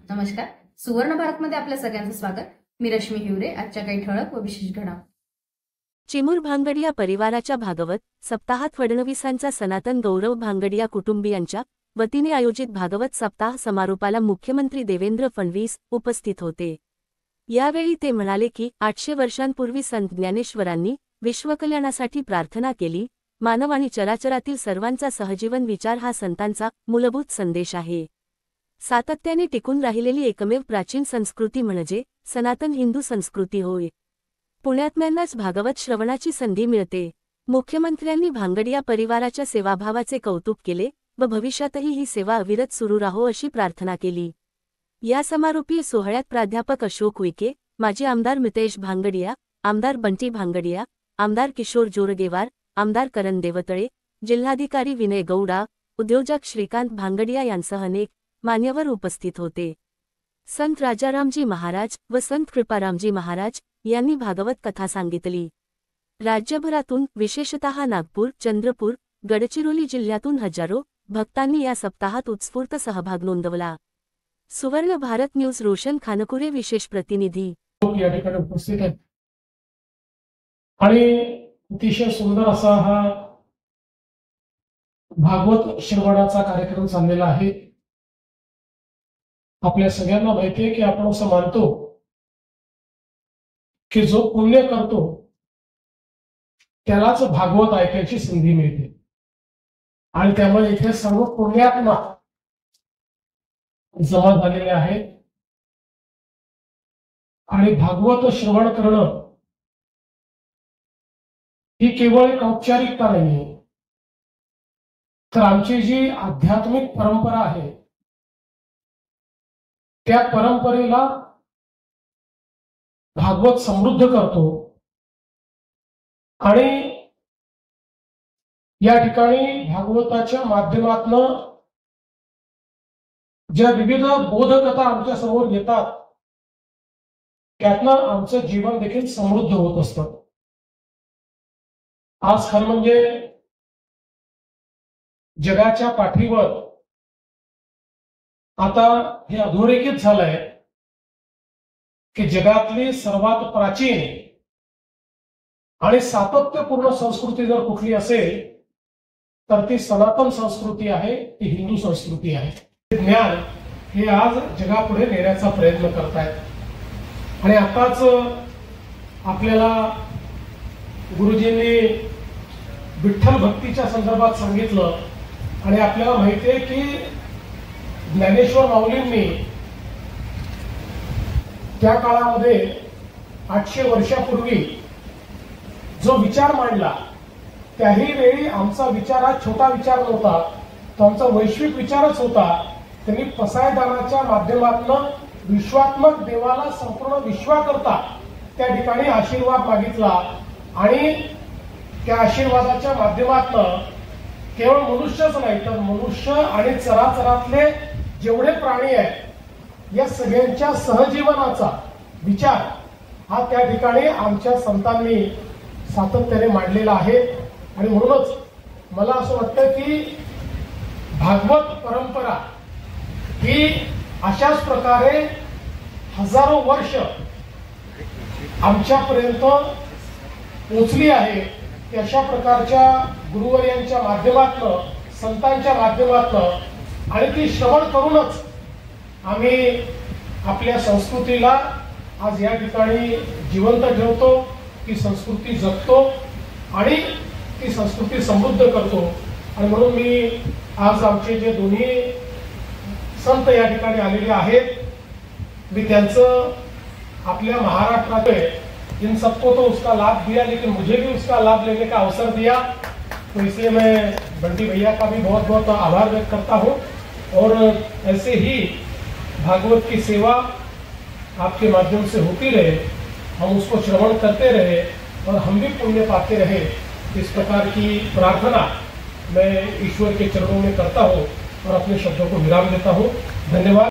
नमस्कार. सुवर्ण भारतमध्ये आपल्या सगळ्यांचं स्वागत. मी रश्मी हिवरे. आजच्या काही ठळक व विशेष घडामोडी. चिमूर भांगडिया परिवाराच्या भागवत सप्ताहात फडणवीसांचा सनातन गौरव भांगडिया कुटुंबियांच्या वतीने आयोजित भागवत सप्ताह समारोपाला मुख्यमंत्री देवेंद्र फडणवीस उपस्थित होते. यावेळी ते म्हणाले की 800 वर्षांपूर्वी संत ज्ञानेश्वरांनी विश्वकल्याणासाठी प्रार्थना केली. मानव आणि चराचरातील सर्वांचा सहजीवन विचार हा संतांचा मूलभूत संदेश आहे. सातत्याने टिकून राहिलेली एकमेव प्राचीन संस्कृती म्हणजे सनातन हिंदू संस्कृती होय. पुण्यात्म्यांनाच भागवत श्रवणाची संधी मिळते. मुख्यमंत्र्यांनी भांगडिया परिवाराच्या सेवाभावाचे कौतुक केले व भविष्यातही ही सेवा अविरत सुरू राहो अशी प्रार्थना केली. या समारोपीय सोहळ्यात प्राध्यापक अशोक उईके, माजी आमदार मितेश भांगडिया, आमदार बंटी भांगडिया, आमदार किशोर जोरगेवार, आमदार करण देवतळे, जिल्हाधिकारी विनय गौडा, उद्योजक श्रीकांत भांगडिया यांसह अनेक मान्यवर उपस्थित होते. संत राजारामजी महाराज व संत कृपारामजी महाराज यांनी भागवत कथा सांगितली. राज्यभरातून विशेषतः नागपूर, चंद्रपूर, गडचिरोली जिल्ह्यातून हजारो भक्तांनी या सप्ताहात उत्स्फूर्त सहभाग नोंदवला. सुवर्ण भारत न्यूज रोशन खानकुरे विशेष प्रतिनिधी या ठिकाणी उपस्थित आहेत आणि अतिशय सुंदर असा हा भागवत श्रवणाचा कार्यक्रम चाललेला आहे. आपल्या सगळ्यांना माहिती आहे की आपण असं मानतो की जो पुण्य करतो त्यालाच भागवत ऐकायची संधी मिळते आणि त्यामुळे इथे सर्व पुण्यात्मा जमा झालेले आहेत आणि भागवत श्रवण करणं ही केवळ एक औपचारिकता नाहीये, तर आमची जी आध्यात्मिक परंपरा आहे त्या परंपरेला भागवत समृद्ध करतो आणि या ठिकाणी भागवताच्या माध्यमातून ज्या विविध बोधकथा आमच्या समोर येतात त्यातनं आमचं जीवन देखील समृद्ध होत असतं. आज खरं म्हणजे जगाच्या पाठीवर आता हे अधोरेखित झालंय की जगातली सर्वात प्राचीन आणि सातत्यपूर्ण संस्कृती जर कुठली असेल तर ती सनातन संस्कृती आहे, ती हिंदू संस्कृती आहे. ज्ञान हे आज जगापुढे नेण्याचा प्रयत्न करतायत आणि आताच आपल्याला गुरुजींनी विठ्ठल भक्तीच्या संदर्भात सांगितलं आणि आपल्याला माहिती आहे की ज्ञानेश्वर माऊलींनी त्या काळामध्ये 800 वर्षापूर्वी जो विचार मांडला त्याही वेळी आमचा विचार हा छोटा विचार नव्हता, तो आमचा वैश्विक विचारच होता. त्यांनी पसायदानाच्या माध्यमातून विश्वात्मक देवाला संपूर्ण विश्वाकरता त्या ठिकाणी आशीर्वाद मागितला आणि त्या आशीर्वादाच्या माध्यमातून केवळ मनुष्यच नाही तर मनुष्य आणि चराचरातले जेवढे प्राणी आहेत या सगळ्यांच्या सहजीवनाचा विचार हा त्या ठिकाणी आमच्या संतांनी सातत्याने मांडलेला आहे. आणि म्हणूनच मला असं वाटतं की भागवत परंपरा ही अशाच प्रकारे हजारो वर्ष आमच्यापर्यंत पोचली आहे की अशा प्रकारच्या गुरुवर्यांच्या माध्यमातून, संतांच्या माध्यमातून आणि ती श्रवण करूनच आम्ही आपल्या संस्कृतीला आज या ठिकाणी जिवंत ठेवतो, ती संस्कृती जगतो आणि ती संस्कृती समृद्ध करतो. आणि म्हणून मी आज आमचे जे दोन्ही संत या ठिकाणी आलेले आहेत मी त्यांचं अपने महाराष्ट्र में इन सबको तो उसका लाभ दिया लेकिन मुझे भी उसका लाभ लेने का अवसर दिया, तो इसलिए मैं बंटी भैया का भी बहुत बहुत आभार व्यक्त करता हूँ. और ऐसे ही भागवत की सेवा आपके माध्यम से होती रहे, हम उसको श्रवण करते रहे और हम भी पुण्य पाते रहे, इस प्रकार की प्रार्थना मैं ईश्वर के चरणों में करता हूँ और अपने शब्दों को विराम देता हूँ. धन्यवाद.